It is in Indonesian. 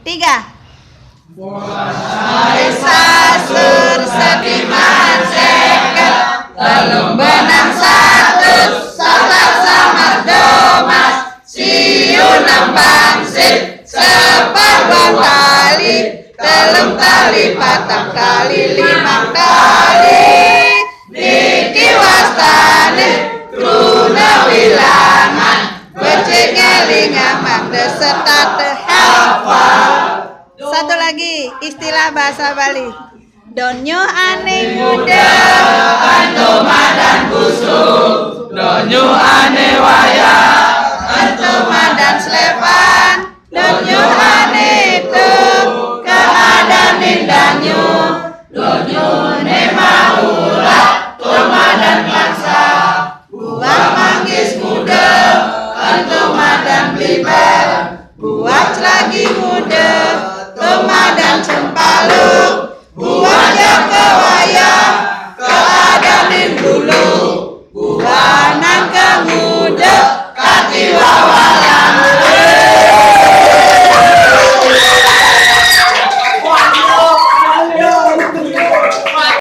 3. Sasur setiman seket telung benang satu salat sama domas siun nambang sip separuh tali telung tali patang kali 5 kali niki wastane kruna wilangan becik ngeling amang desetat hafal. Satu lagi istilah bahasa Bali. Donyo ane muda antoma dan busuk donyo ane waya antoma dan slepan donyo ane itu keadaan danyo donyo ne maulah toma dan bangsa buah manggis muda antoma dan bliber buah lagi muda toma dan cempalur